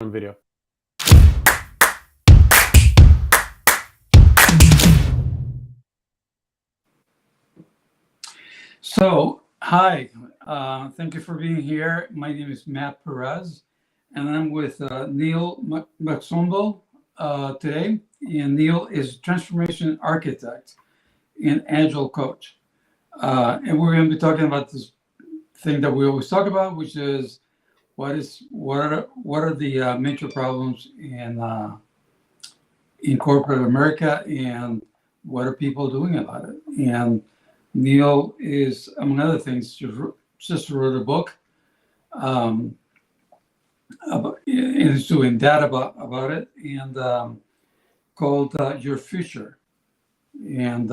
on video. So, hi, thank you for being here. My name is Matt Perez, and I'm with Niel Magsombol today. And Neil is transformation architect and agile coach. And we're going to be talking about this thing that we always talk about, which is what are the major problems in corporate America, and what are people doing about it? And Neil is, among other things, just wrote a book, and is doing that about it, and called Your Future. And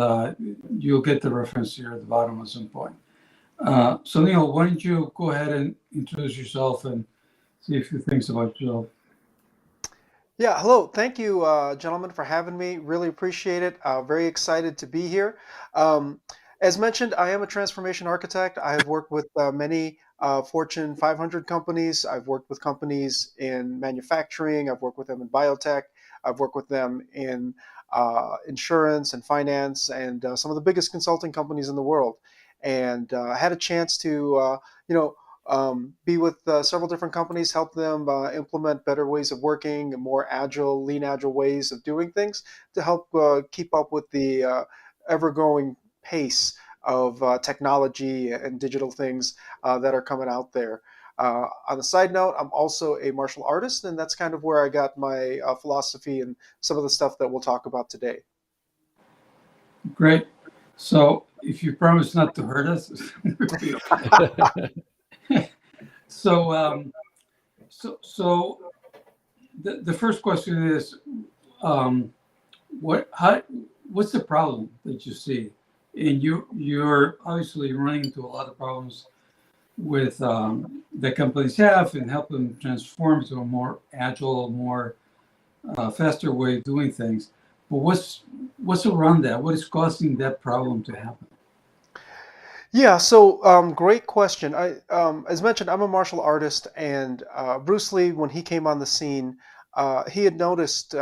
you'll get the reference here at the bottom at some point. So Neil, why don't you go ahead and introduce yourself and say a few things about yourself. Yeah, hello. Thank you, gentlemen, for having me. Really appreciate it. Very excited to be here. Um, as mentioned, I am a transformation architect. I have worked with many Fortune 500 companies. I've worked with companies in manufacturing. I've worked with them in biotech. I've worked with them in insurance and finance and some of the biggest consulting companies in the world. And I had a chance to, you know, be with several different companies, help them implement better ways of working, more agile, lean agile ways of doing things to help keep up with the ever-growing pace of technology and digital things that are coming out there. On the side note, I'm also a martial artist, and that's kind of where I got my philosophy and some of the stuff that we'll talk about today. Great. So if you promise not to hurt us, so so the first question is, um, what's the problem that you see? And you're obviously running into a lot of problems with that companies have, and help them transform to a more agile, more faster way of doing things. But what's around that? What is causing that problem to happen? Yeah, so great question. As mentioned, I'm a martial artist, and Bruce Lee, when he came on the scene, he had noticed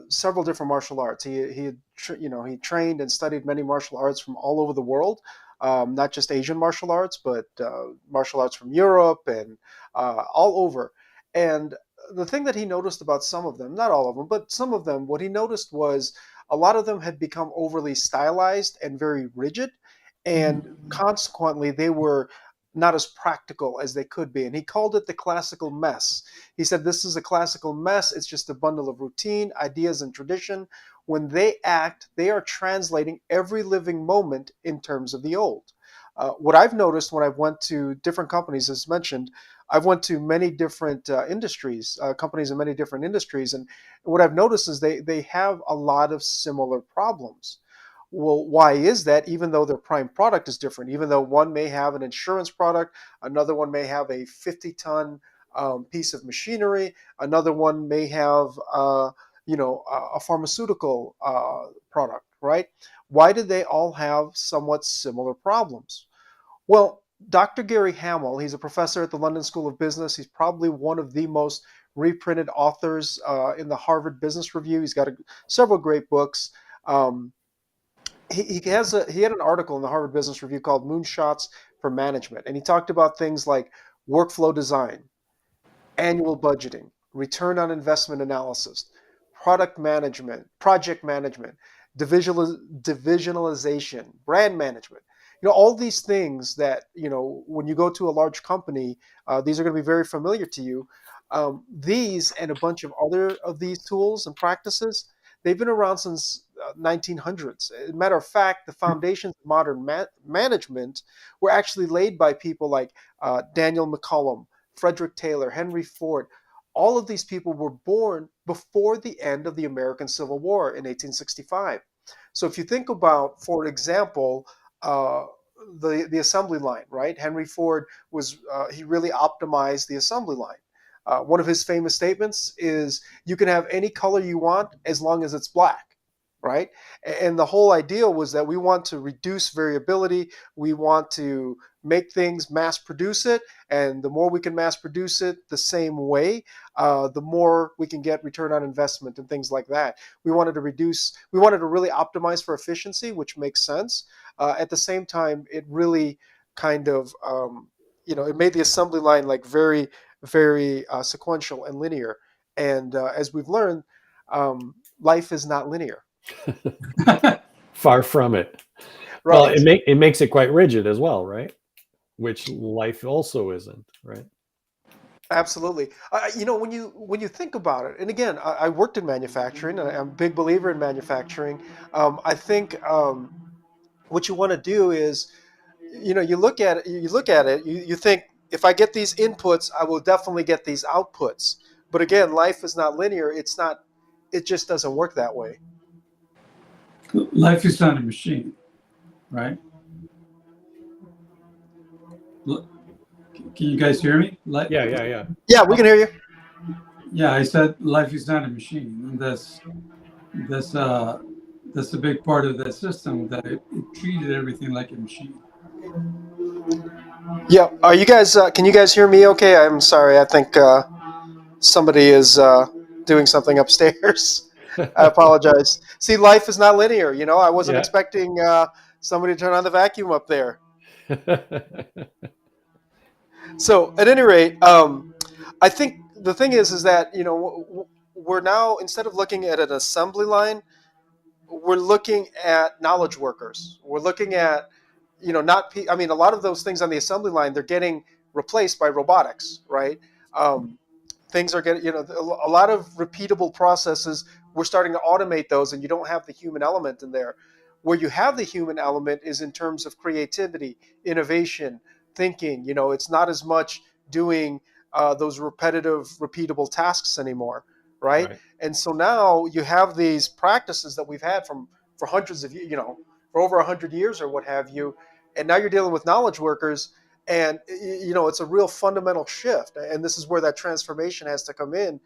several different martial arts. He trained and studied many martial arts from all over the world, not just Asian martial arts, but martial arts from Europe and all over. And the thing that he noticed about some of them, not all of them, but some of them, what he noticed was a lot of them had become overly stylized and very rigid, and consequently they were not as practical as they could be, and he called it the classical mess. He said this is a classical mess. It's just a bundle of routine, ideas, and tradition. When they act, they are translating every living moment in terms of the old. What I've noticed when I've went to different companies, as mentioned, I've went to many different industries, companies in many different industries, and what I've noticed is they have a lot of similar problems. Well, why is that? Even though their prime product is different, even though one may have an insurance product, another one may have a 50-ton piece of machinery, another one may have, a pharmaceutical product, right? Why do they all have somewhat similar problems? Well, Dr. Gary Hamel, he's a professor at the London School of Business. He's probably one of the most reprinted authors in the Harvard Business Review. He's got several great books. Um, he had an article in the Harvard Business Review called Moonshots for Management, and he talked about things like workflow design, annual budgeting, return on investment analysis, product management, project management, divisionalization, brand management. All these things that, when you go to a large company, these are going to be very familiar to you. These and a bunch of other of these tools and practices, they've been around since 1900s. As a matter of fact, the foundations of modern management were actually laid by people like Daniel McCollum, Frederick Taylor, Henry Ford. All of these people were born before the end of the American Civil War in 1865. So if you think about, for example, the assembly line, right? Henry Ford he really optimized the assembly line. One of his famous statements is, "You can have any color you want as long as it's black." Right? And the whole idea was that we want to reduce variability. We want to make things, mass produce it, and the more we can mass produce it the same way, the more we can get return on investment and things like that. We wanted to really optimize for efficiency, which makes sense. At the same time, it really kind of, it made the assembly line like very, very sequential and linear. And as we've learned, life is not linear. Far from it. Well, Right. it makes it quite rigid as well, right? Which life also isn't, right? Absolutely. When you think about it, and again, I worked in manufacturing, and I'm a big believer in manufacturing. I think what you want to do is, you think, if I get these inputs, I will definitely get these outputs. But again, life is not linear. It's not. It just doesn't work that way. Life is not a machine, right? Can you guys hear me? Yeah. Yeah, we can hear you. Yeah, I said life is not a machine, and that's a big part of that system, that it treated everything like a machine. Yeah. Are you guys? Can you guys hear me? Okay. I'm sorry. I think somebody is doing something upstairs. I apologize. See, life is not linear. I wasn't Yeah. expecting somebody to turn on the vacuum up there. So, at any rate, I think the thing is that we're now, instead of looking at an assembly line, we're looking at knowledge workers. We're looking at, not. I mean, a lot of those things on the assembly line, they're getting replaced by robotics, right? Um, Things are getting, a lot of repeatable processes. We're starting to automate those, and you don't have the human element in there. Where you have the human element is in terms of creativity, innovation, thinking. It's not as much doing those repetitive, repeatable tasks anymore, right? Right. And so now you have these practices that we've had for hundreds of for over 100 years or what have you, and now you're dealing with knowledge workers, and it's a real fundamental shift, and this is where that transformation has to come in.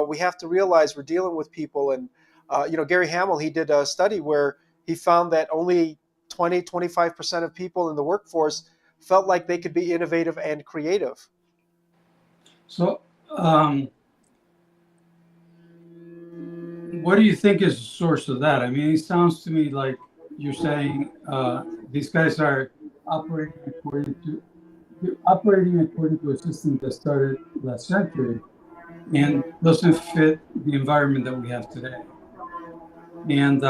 We have to realize we're dealing with people, and Gary Hamel, he did a study where he found that only 20-25% of people in the workforce felt like they could be innovative and creative. So, what do you think is the source of that? I mean, it sounds to me like you're saying these guys are operating according to a system that started last century and doesn't fit the environment that we have today. And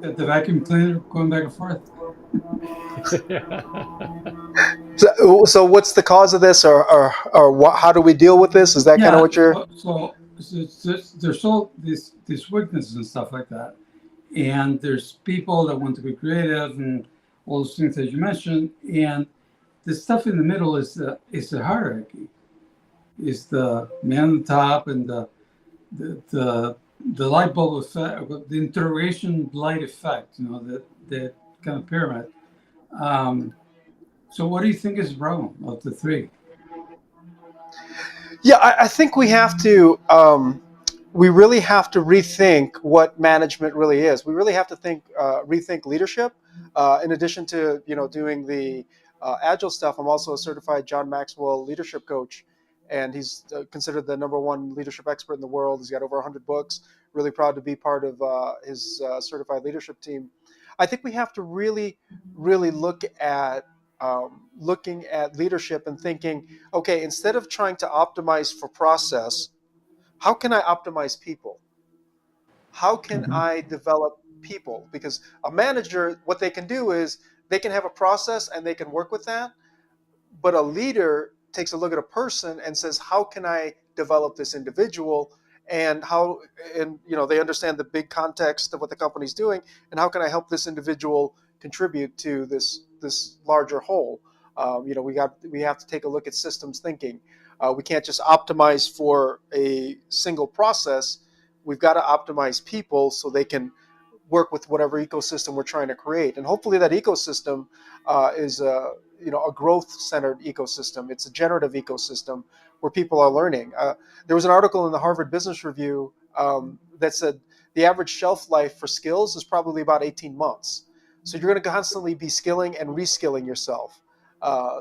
the vacuum cleaner going back and forth. So what's the cause of this, or what, how do we deal with this? Is that kind of Yeah. what you're? There's all these weaknesses and stuff like that, and there's people that want to be creative and all those things that you mentioned, and the stuff in the middle is the hierarchy. Is the man on the top and the light bulb effect, the interrogation light effect, that kind of pyramid. So what do you think is the problem of the three? Yeah, I think we have to. We really have to rethink what management really is. We really have to rethink leadership. In addition to doing the agile stuff, I'm also a certified John Maxwell leadership coach, and he's considered the #1 leadership expert in the world. He's got over 100 books. Really proud to be part of his certified leadership team. I think we have to really, really look at looking at leadership and thinking, okay, instead of trying to optimize for process, how can I optimize people? How can Mhm. I develop people? Because a manager, what they can do is they can have a process and they can work with that. But a leader takes a look at a person and says, how can I develop this individual? And they understand the big context of what the company's doing, and how can I help this individual contribute to this larger whole? We have to take a look at systems thinking. We can't just optimize for a single process. We've got to optimize people so they can work with whatever ecosystem we're trying to create, and hopefully that ecosystem is a growth-centered ecosystem. It's a generative ecosystem where people are learning. There was an article in the Harvard Business Review that said the average shelf life for skills is probably about 18 months. So you're going to constantly be skilling and reskilling yourself.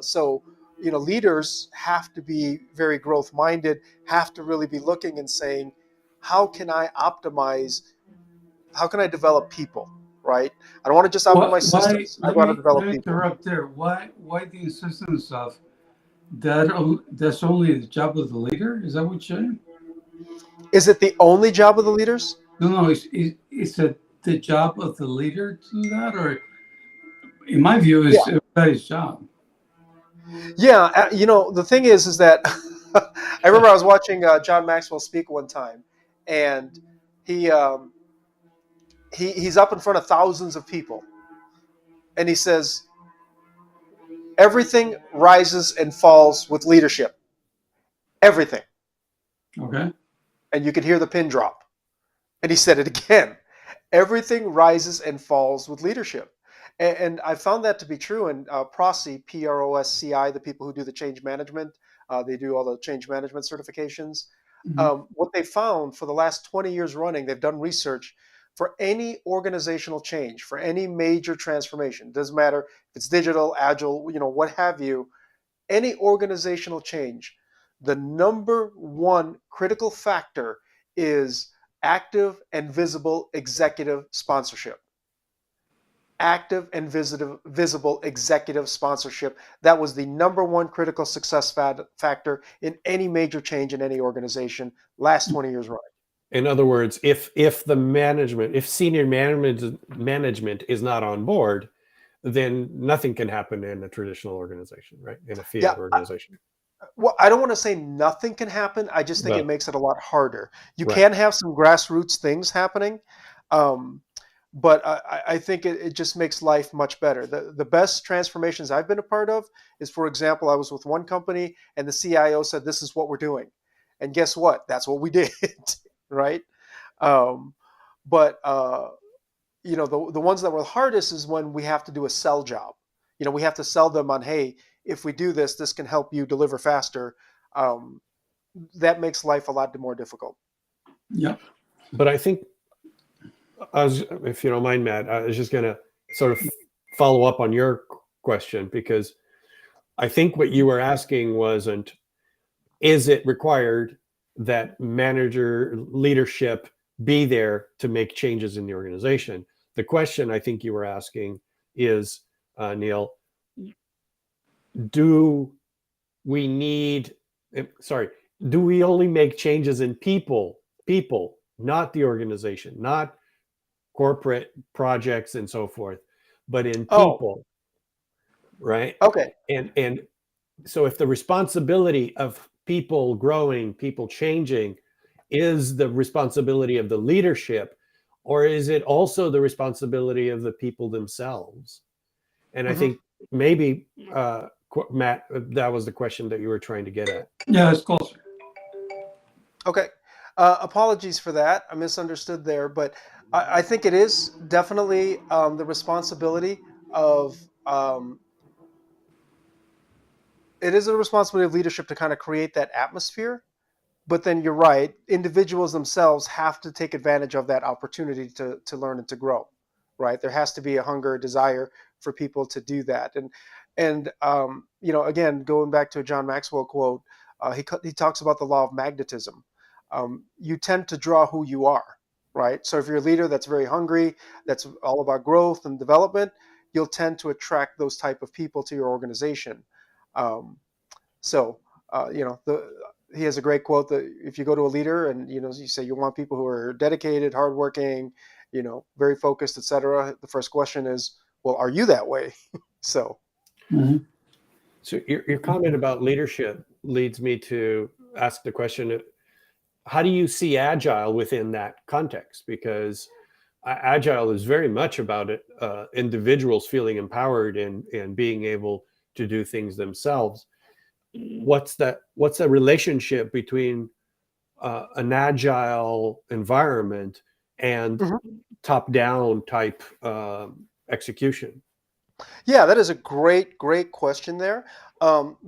So leaders have to be very growth minded, have to really be looking and saying, how can I optimize? How can I develop people? Right? I don't want to just optimize Why? systems. I Let want to me develop people. interrupt there. Why the insistence of that's only the job of the leader? Is that what you're saying? Is it the only job of the leaders? No. Is it the job of the leader to do that, or in my view, Yeah. is everybody's job? Yeah, the thing is that I remember I was watching John Maxwell speak one time, and he he's up in front of thousands of people, and he says everything rises and falls with leadership. Everything, Okay. and you could hear the pin drop. And he said it again. Everything rises and falls with leadership. And I found that to be true. And PROSCI, PROSCI, the people who do the change management, they do all the change management certifications. Mhm. What they found for the last 20 years running, they've done research for any organizational change, for any major transformation. Doesn't matter if it's digital, agile, what have you, any organizational change, the number one critical factor is active and visible executive sponsorship. Active and visible executive sponsorship. That was the number one critical success factor in any major change in any organization last 20 years running. In other words, if the management, if senior management is not on board, then nothing can happen in a traditional organization, right? In a Yeah. fiat organization. Well, I don't want to say nothing can happen. I just think it Well, makes it a lot harder. You right. can have some grassroots things happening, um, but I think it just makes life much better. The best transformations I've been a part of is, for example, I was with one company and the CIO said, "This is what we're doing," and guess what? That's what we did, right? Um, but the ones that were the hardest is when we have to do a sell job. We have to sell them on, hey, if we do this, this can help you deliver faster. Um, that makes life a lot more difficult. Yeah. But I think, if you don't mind, Matt, I was just going to sort of follow up on your question, because I think what you were asking wasn't, is it required that manager leadership be there to make changes in the organization? The question I think you were asking is, Niel, do we need, sorry, do we only make changes in people, not the organization, not corporate projects and so forth, but in Oh, people, right? okay. And so if the responsibility of people growing, people changing is the responsibility of the leadership, or is it also the responsibility of the people themselves? And I Hmm. think maybe, Matt, that was the question that you were trying to get at. Yeah, it's closer. Okay. Apologies for that. I misunderstood there, but I think it is definitely the responsibility of it is a responsibility of leadership to kind of create that atmosphere. But then you're right, individuals themselves have to take advantage of that opportunity to learn and to grow, right? There has to be a hunger, a desire for people to do that. And again, going back to a John Maxwell quote, he talks about the law of magnetism. You tend to draw who you are, right? So if you're a leader that's very hungry, that's all about growth and development, you'll tend to attract those type of people to your organization. Um, so, he has a great quote that if you go to a leader and you say you want people who are dedicated, hardworking, very focused, etc. The first question is, well, are you that way? So, Mhm. So your comment about leadership leads me to ask the question, how do you see agile within that context? Because agile is very much about it, individuals feeling empowered and being able to do things themselves. What's the relationship between an agile environment and mhm. top-down type execution? Yeah, that is a great question there.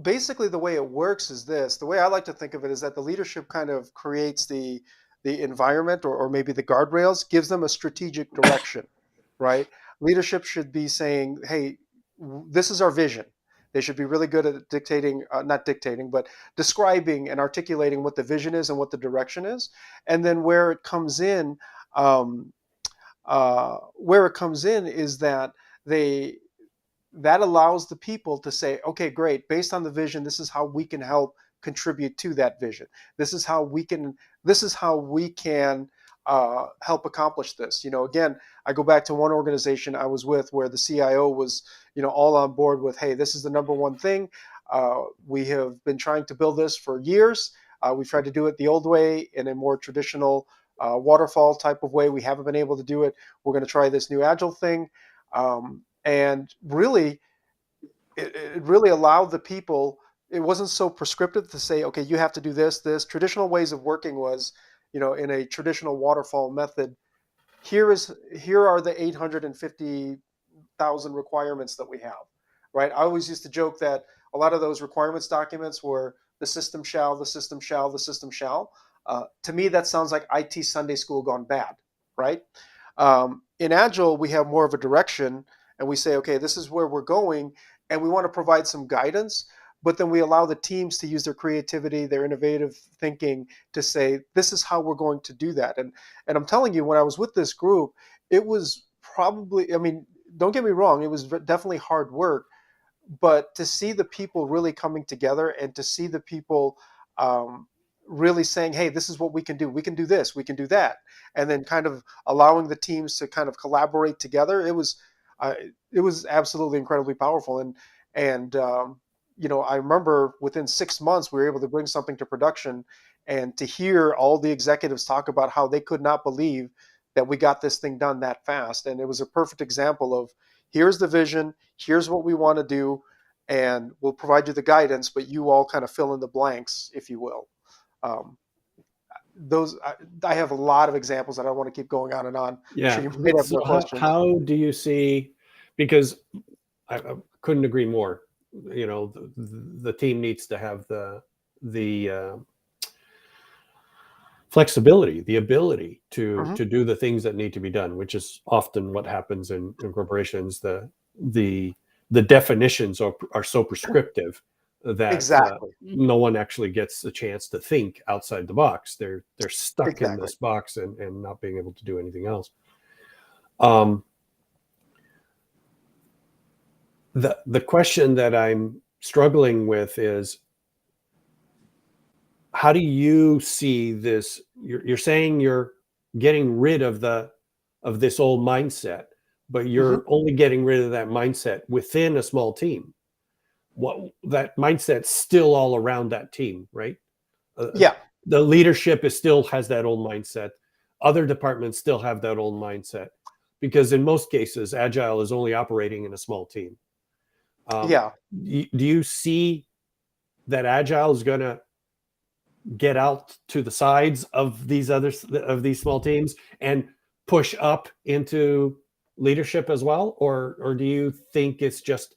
Basically, the way it works is this. The way I like to think of it is that the leadership kind of creates the environment or maybe the guardrails, gives them a strategic direction, right? Leadership should be saying, hey, this is our vision. They should be really good at dictating, not dictating, but describing and articulating what the vision is and what the direction is. And then um, where it comes in is that they that allows the people to say, okay, great, based on the vision, this is how we can help contribute to that vision. This is how we can help accomplish this. Again, I go back to one organization I was with where the CIO was, all on board with, hey, this is the number one thing. We have been trying to build this for years. We've tried to do it the old way in a more traditional waterfall type of way. We haven't been able to do it. We're going to try this new agile thing. And really, it really allowed the people. It wasn't so prescriptive to say, okay, you have to do this. Traditional ways of working was, in a traditional waterfall method. Here are the 850,000 requirements that we have, right? I always used to joke that a lot of those requirements documents were the system shall, the system shall, the system shall. To me, that sounds like IT Sunday school gone bad, right? In Agile, we have more of a direction, and we say, okay, this is where we're going, and we want to provide some guidance, but then we allow the teams to use their creativity, their innovative thinking to say, this is how we're going to do that. And I'm telling you, when I was with this group, it was probably, I mean, don't get me wrong, it was definitely hard work, but to see the people really coming together and to see the people really saying, hey, this is what we can do. We can do this, we can do that. And then kind of allowing the teams to kind of collaborate together. It was absolutely incredibly powerful. And I remember within 6 months, we were able to bring something to production, and to hear all the executives talk about how they could not believe that we got this thing done that fast. And it was a perfect example of, here's the vision, here's what we want to do, and we'll provide you the guidance, but you all kind of fill in the blanks, if you will. I have a lot of examples that I want to keep going on and on. Yeah. Sure, you might have So more questions. how do you see, because I couldn't agree more, the team needs to have the flexibility, the ability to do the things that need to be done, which is often what happens in corporations. The definitions are so prescriptive that Exactly. no one actually gets a chance to think outside the box. They're stuck in Exactly. this box and not being able to do anything else. The question that I'm struggling with is, how do you see this? You're saying you're getting rid of this old mindset, but you're only getting rid of that mindset within a small team. What that mindset's still all around that team, right? Yeah. The leadership still has that old mindset. Other departments still have that old mindset, because in most cases, Agile is only operating in a small team. Yeah. Do you see that Agile is going to get out to the sides of these small teams and push up into leadership as well, or do you think it's just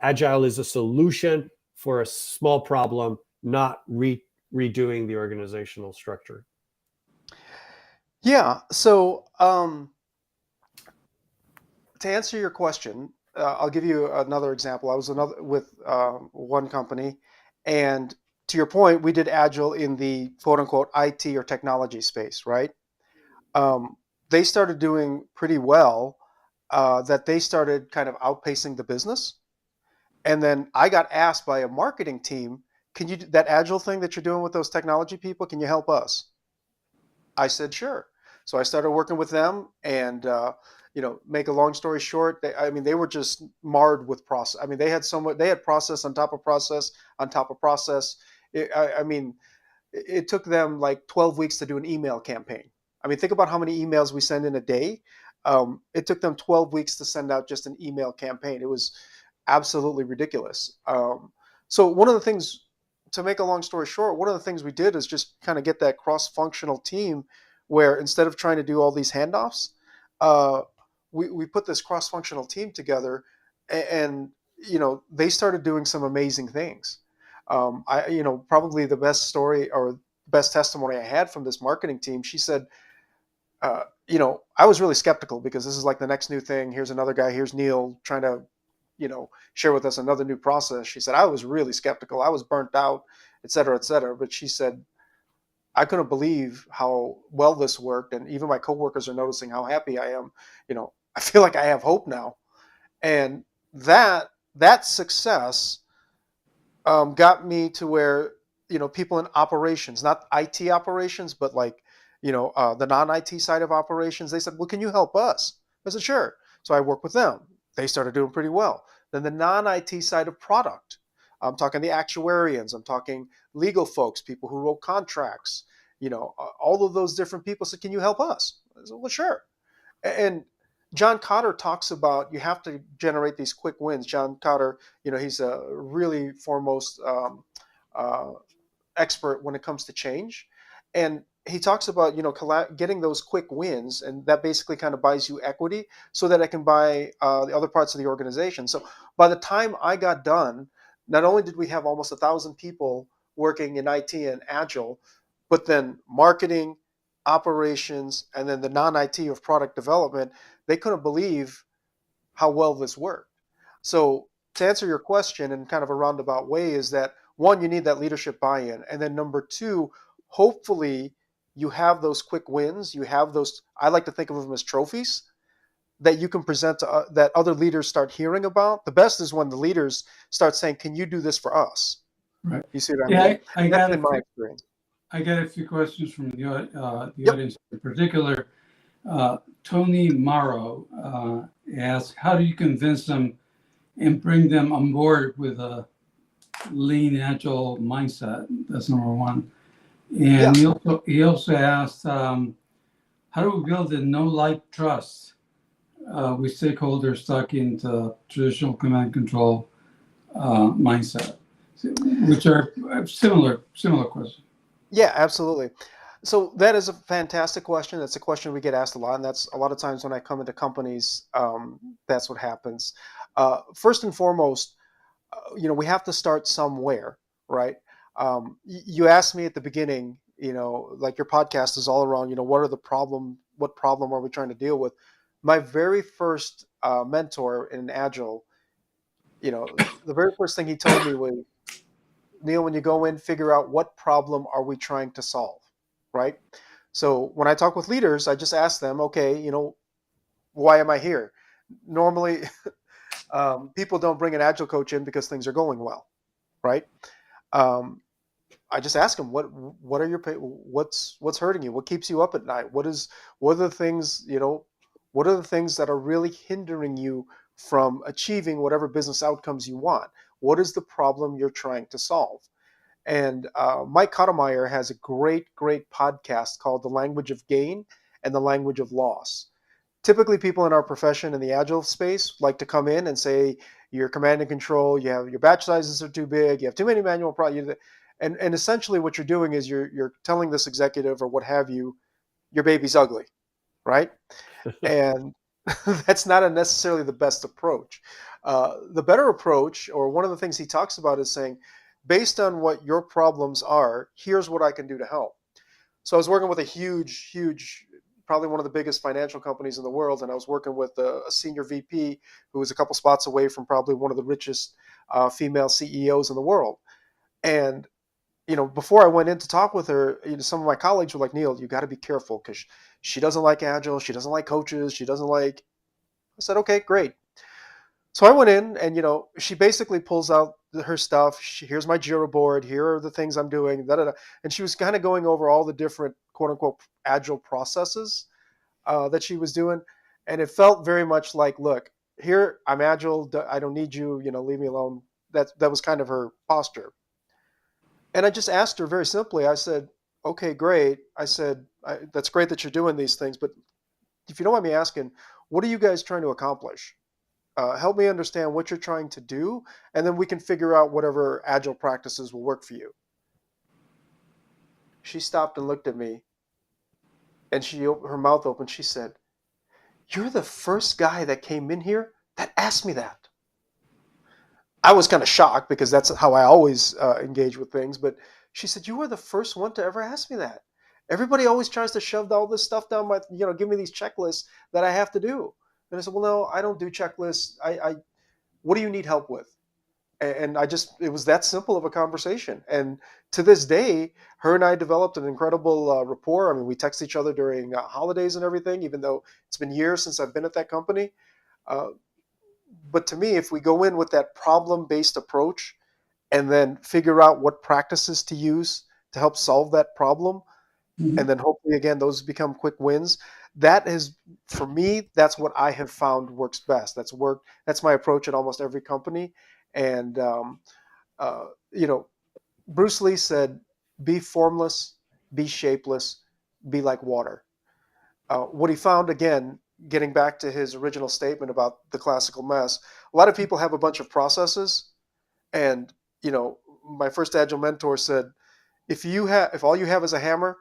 Agile is a solution for a small problem, not redoing the organizational structure? Yeah. So to answer your question, I'll give you another example. I was with one company, and to your point, we did Agile in the quote unquote IT or technology space, right? They started doing pretty well, that they started kind of outpacing the business. And then I got asked by a marketing team, can you do that Agile thing that you're doing with those technology people? Can you help us? I said, sure. So I started working with them, and make a long story short, they were just marred with process. I mean, they had process on top of process on top of process. It took them like 12 weeks to do an email campaign. I mean, think about how many emails we send in a day. It took them 12 weeks to send out just an email campaign. It was absolutely ridiculous. So one of the things, to make a long story short, one of the things we did is just kind of get that cross-functional team where instead of trying to do all these handoffs, we put this cross-functional team together, and they started doing some amazing things. Probably the best story or best testimony I had from this marketing team, she said, I was really skeptical because this is like the next new thing. Here's another guy. Here's Neil trying to, share with us another new process. She said, I was really skeptical. I was burnt out, et cetera, et cetera. But she said, I couldn't believe how well this worked. And even my coworkers are noticing how happy I am. I feel like I have hope now. And that success got me to where people in operations, not IT operations, but like the non-IT side of operations, they said, "Well, can you help us?" I said, "Sure." So I worked with them. They started doing pretty well. Then the non-IT side of product, I'm talking the actuarians, I'm talking legal folks, people who wrote contracts, all of those different people said, "Can you help us?" I said, "Well, sure." And John Cotter talks about you have to generate these quick wins. John Cotter, he's a really foremost uh, expert when it comes to change, and he talks about getting those quick wins, and that basically kind of buys you equity so that I can buy the other parts of the organization. So by the time I got done, not only did we have almost 1,000 people working in IT and Agile, but then marketing, operations, and then the non-IT of product development, they couldn't believe how well this worked. So to answer your question in kind of a roundabout way is that one, you need that leadership buy-in. And then number two, hopefully you have those quick wins. You have those, I like to think of them as trophies that you can present to, that other leaders start hearing about. The best is when the leaders start saying, can you do this for us? Right. You see what I Yeah, mean? I That's got been my a experience. I got a few questions from the Yep. audience in particular. Tony Morrow asked, how do you convince them and bring them on board with a lean, agile mindset? That's number one. Yeah. And he also asked, how do we build a no-like trust with stakeholders stuck into traditional command control mindset, which are similar questions. Yeah, absolutely. So that is a fantastic question. That's a question we get asked a lot, and that's a lot of times when I come into companies, that's what happens. First and foremost, we have to start somewhere, right? You asked me at the beginning, like your podcast is all around, what problem are we trying to deal with? My very first mentor in Agile, the very first thing he told me was, Neil, when you go in, figure out what problem are we trying to solve, right? So when I talk with leaders, I just ask them, okay, why am I here? Normally, people don't bring an agile coach in because things are going well, right? Um, I just ask them, what are what's hurting you? What keeps you up at night? What are the things, what are the things that are really hindering you from achieving whatever business outcomes you want? What is the problem you're trying to solve? And Mike Cottermeyer has a great podcast called The Language of Gain and the Language of Loss. Typically, people in our profession in the agile space like to come in and say, your command and control, you have your batch sizes are too big, you have too many manual problems. And essentially what you're doing is you're telling this executive or what have you, your baby's ugly, right? And that's not necessarily the best approach. The better approach, or one of the things he talks about, is saying, based on what your problems are, here's what I can do to help. So I was working with a huge, probably one of the biggest financial companies in the world, and I was working with a senior VP who was a couple spots away from probably one of the richest female CEOs in the world. And before I went in to talk with her, some of my colleagues were like, Neil, you got to be careful because she doesn't like agile, she doesn't like coaches, she doesn't like. I said, okay, great. So I went in, and she basically pulls out her stuff. Here's my Jira board. Here are the things I'm doing. Da, da, da. And she was kind of going over all the different quote unquote agile processes that she was doing, and it felt very much like, look, here I'm agile. I don't need you. Leave me alone. That was kind of her posture. And I just asked her very simply. I said, okay, great. I said, that's great that you're doing these things, but if you don't mind me asking, what are you guys trying to accomplish? Help me understand what you're trying to do, and then we can figure out whatever agile practices will work for you. She stopped and looked at me, and her mouth opened. She said, you're the first guy that came in here that asked me that. I was kind of shocked because that's how I always engage with things, but she said, you were the first one to ever ask me that. Everybody always tries to shove all this stuff down my, give me these checklists that I have to do. And I said, well, no, I don't do checklists. What do you need help with? And it was that simple of a conversation. And to this day, her and I developed an incredible rapport. I mean, we text each other during holidays and everything, even though it's been years since I've been at that company. Uh, but to me, if we go in with that problem-based approach and then figure out what practices to use to help solve that problem, Mhm. and then hopefully again those become quick wins, that is, for me, that's what I have found works best. That's my approach at almost every company. And uh, you know Bruce Lee said, be formless, be shapeless, be like water. What he found, again, getting back to his original statement about the classical mess, a lot of people have a bunch of processes. And my first agile mentor said, if all you have is a hammer,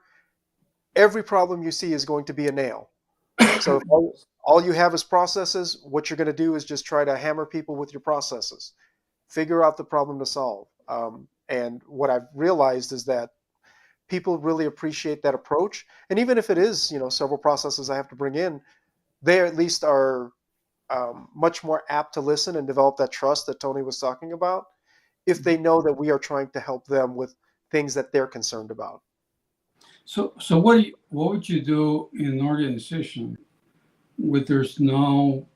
every problem you see is going to be a nail. So if all you have is processes, what you're going to do is just try to hammer people with your processes. Figure out the problem to solve. And what I've realized is that people really appreciate that approach. And even if it is, several processes I have to bring in, they at least are much more apt to listen and develop that trust that Tony was talking about, if they know that we are trying to help them with things that they're concerned about. So what would you do in an organization where there's no,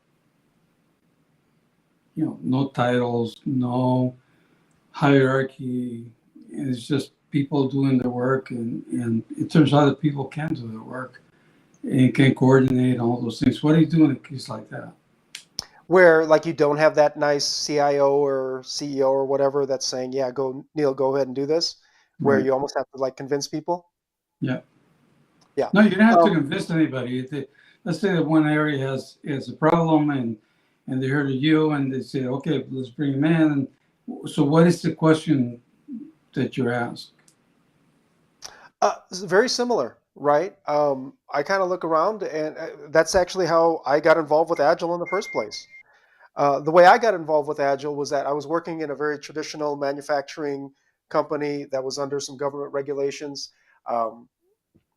no titles, no hierarchy, and it's just people doing their work, and it turns out that people can do their work and can coordinate all those things. What do you do in a case like that? Where, like, you don't have that nice CIO or CEO or whatever that's saying, yeah, go, Neil, go ahead and do this, where Right. you almost have to, like, convince people. Yeah. Yeah. No, you don't have to convince anybody. Let's say that one area has a problem, and they heard of you, and they say, okay, let's bring him in. So what is the question that you're asked? It's very similar, right? I kind of look around, and that's actually how I got involved with Agile in the first place. The way I got involved with Agile was that I was working in a very traditional manufacturing company that was under some government regulations. Um,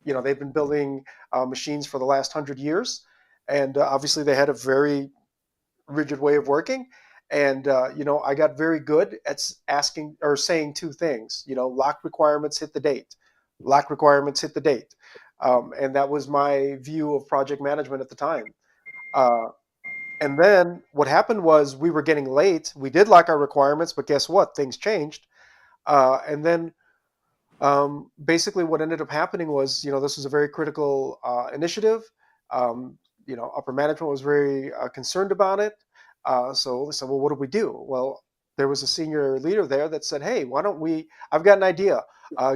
they've been building machines for the last 100 years, and obviously they had a very rigid way of working. And I got very good at asking or saying two things. Lock requirements, hit the date. Lock requirements, hit the date. And that was my view of project management at the time. Uh, and then what happened was we were getting late. We did lock our requirements, but guess what? Things changed. And then basically what ended up happening was, this was a very critical initiative. Upper management was very concerned about it. So they said, well, what do we do? Well, there was a senior leader there that said, hey, why don't we, I've got an idea.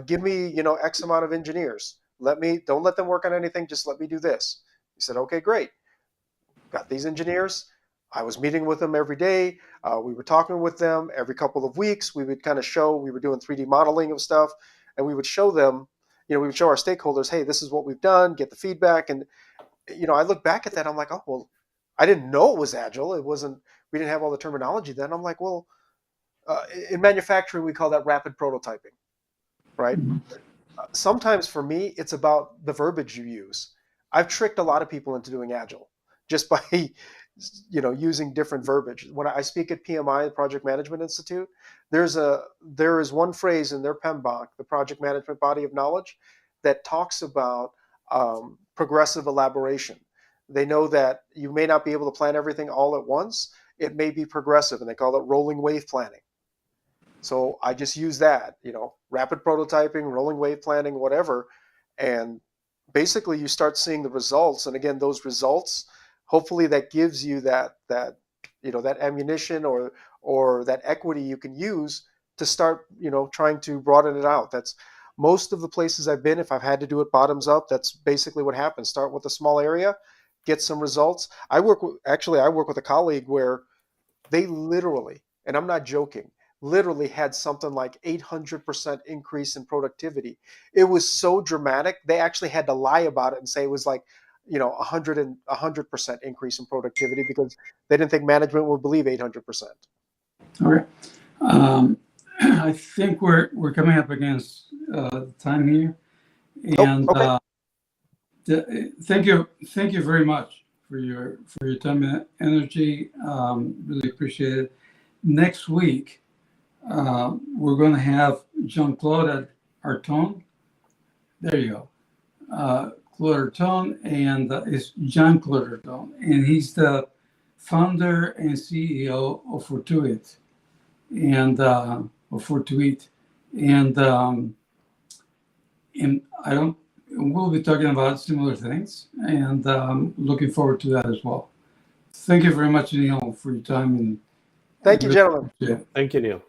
Give me, X amount of engineers. Don't let them work on anything. Just let me do this. He said, okay, great. Got these engineers. I was meeting with them every day. We were talking with them every couple of weeks. We would kind of we were doing 3D modeling of stuff, and we would show them, we would show our stakeholders, hey, this is what we've done, get the feedback. And, I look back at that, I'm like, oh, well, I didn't know it was Agile. We didn't have all the terminology then. I'm like, well, in manufacturing, we call that rapid prototyping, right? Mhm. Sometimes for me, it's about the verbiage you use. I've tricked a lot of people into doing Agile just by, using different verbiage. When I speak at PMI, the Project Management Institute, there is one phrase in their PMBOK, the Project Management Body of Knowledge, that talks about progressive elaboration. They know that you may not be able to plan everything all at once. It may be progressive, and they call it rolling wave planning. So I just use that, rapid prototyping, rolling wave planning, whatever. And basically you start seeing the results. And again, those results, hopefully that gives you that ammunition or that equity you can use to start, trying to broaden it out. That's most of the places I've been. If I've had to do it bottoms up, that's basically what happens. Start with a small area, get some results. I work with a colleague where they literally, and I'm not joking, literally had something like 800% increase in productivity. It was so dramatic. They actually had to lie about it and say it was like, 100% increase in productivity because they didn't think management would believe 800%. All right. I think we're coming up against time here, And okay. thank you very much for your time and energy. Really appreciate it. Next week, we're going to have Jean-Claude Arton. There you go. Claude Arton, and it's Jean-Claude Arton, and he's the founder and CEO of Fortuit, and of Fortuit, and I don't. We'll be talking about similar things, and looking forward to that as well. Thank you very much, Niel, for your time. And Thank you, gentlemen. yeah. Thank you, Neil.